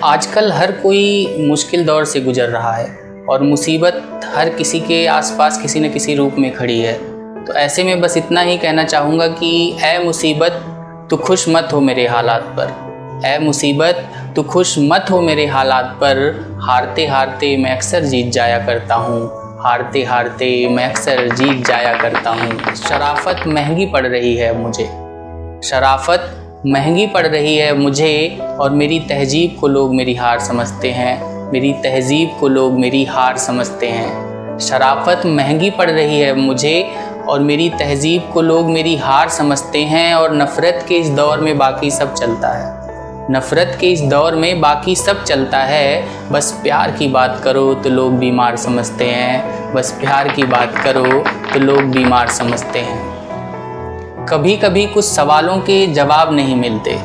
आजकल हर कोई मुश्किल दौर से गुज़र रहा है और मुसीबत हर किसी के आसपास किसी न किसी रूप में खड़ी है। तो ऐसे में बस इतना ही कहना चाहूँगा कि ऐ मुसीबत तू खुश मत हो मेरे हालात पर, ऐ मुसीबत तू खुश मत हो मेरे हालात पर। हारते हारते मैं अक्सर जीत जाया करता हूँ, हारते हारते मैं अक्सर जीत जाया करता हूँ। शराफत महंगी पड़ रही है मुझे, शराफत महंगी पड़ रही है मुझे, और मेरी तहजीब को लोग मेरी हार समझते हैं, मेरी तहजीब को लोग मेरी हार समझते हैं। शराफत महंगी पड़ रही है मुझे और मेरी तहजीब को लोग मेरी हार समझते हैं। और नफ़रत के इस दौर में बाकी सब चलता है, नफ़रत के इस दौर में बाकी सब चलता है। बस प्यार की बात करो तो लोग बीमार समझते हैं, बस प्यार की बात करो तो लोग बीमार समझते हैं। कभी कभी कुछ सवालों के जवाब नहीं मिलते,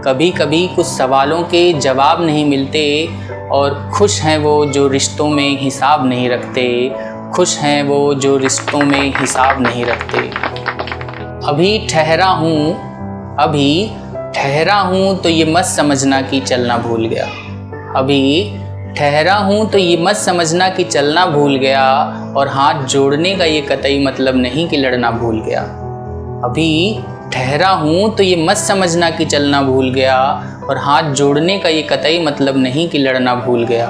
कभी कभी कुछ सवालों के जवाब नहीं मिलते, और खुश हैं वो जो रिश्तों में हिसाब नहीं रखते, खुश हैं वो जो रिश्तों में हिसाब नहीं रखते। अभी ठहरा हूँ, अभी ठहरा हूँ तो ये मत समझना कि चलना भूल गया, अभी ठहरा हूँ तो ये मत समझना कि चलना भूल गया। और हाथ जोड़ने का ये कतई मतलब नहीं कि लड़ना भूल गया, अभी ठहरा हूँ तो ये मत समझना कि चलना भूल गया। और हाथ जोड़ने का ये कतई मतलब नहीं कि लड़ना भूल गया।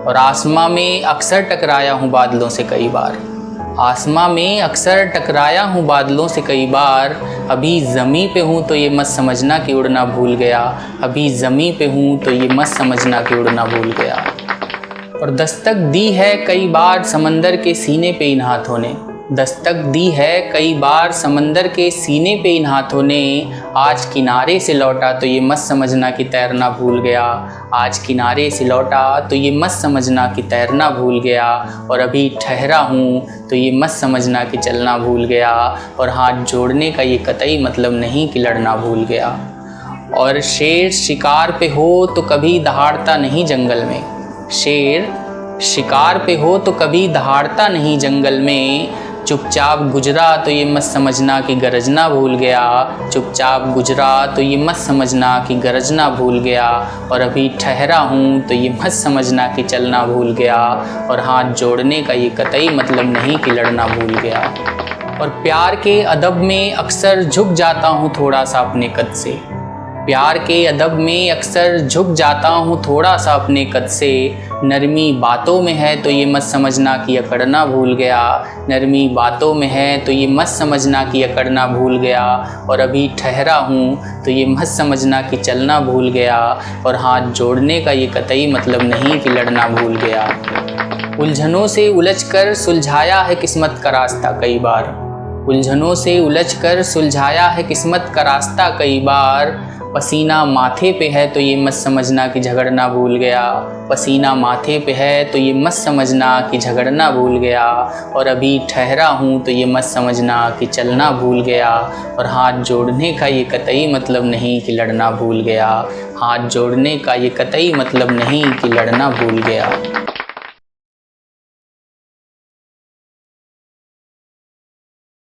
और आसमां में अक्सर टकराया हूँ बादलों से कई बार, आसमां में अक्सर टकराया हूँ बादलों से कई बार। अभी ज़मीं पे हूँ तो ये मत समझना कि उड़ना भूल गया, अभी ज़मीं पे हूँ तो ये मत समझना कि उड़ना भूल गया। और दस्तक दी है कई बार समंदर के सीने पे इन हाथों ने, दस्तक दी है कई बार समंदर के सीने पे इन हाथों ने। आज किनारे से लौटा तो ये मत समझना कि तैरना भूल गया, आज किनारे से लौटा तो ये मत समझना कि तैरना भूल गया। और अभी ठहरा हूँ तो ये मत समझना कि चलना भूल गया। और हाथ जोड़ने का ये कतई मतलब नहीं कि लड़ना भूल गया। और शेर शिकार पे हो तो कभी दहाड़ता नहीं जंगल में, शेर शिकार पे हो तो कभी दहाड़ता नहीं जंगल में। चुपचाप गुजरा तो ये मत समझना कि गरजना भूल गया, चुपचाप गुजरा तो ये मत समझना कि गरजना भूल गया। और अभी ठहरा हूँ तो ये मत समझना कि चलना भूल गया। और हाथ जोड़ने का ये कतई मतलब नहीं कि लड़ना भूल गया। और प्यार के अदब में अक्सर झुक जाता हूँ थोड़ा सा अपने कद से, प्यार के अदब में अक्सर झुक जाता हूँ थोड़ा सा अपने कद से। नरमी बातों में है तो ये मत समझना कि अकड़ना भूल गया, नरमी बातों में है तो ये मत समझना कि अकड़ना भूल गया। और अभी ठहरा हूँ तो ये मत समझना कि चलना भूल गया। और हाथ जोड़ने का ये कतई मतलब नहीं कि लड़ना भूल गया। उलझनों से उलझकर सुलझाया है किस्मत का रास्ता कई बार, उलझनों से उलझकर सुलझाया है किस्मत का रास्ता कई बार। पसीना माथे पे है तो ये मत समझना कि झगड़ना भूल गया, पसीना माथे पे है तो ये मत समझना कि झगड़ना भूल गया। और अभी ठहरा हूँ तो ये मत समझना कि चलना भूल गया। और हाथ जोड़ने का ये कतई मतलब नहीं कि लड़ना भूल गया, हाथ जोड़ने का ये कतई मतलब नहीं कि लड़ना भूल गया।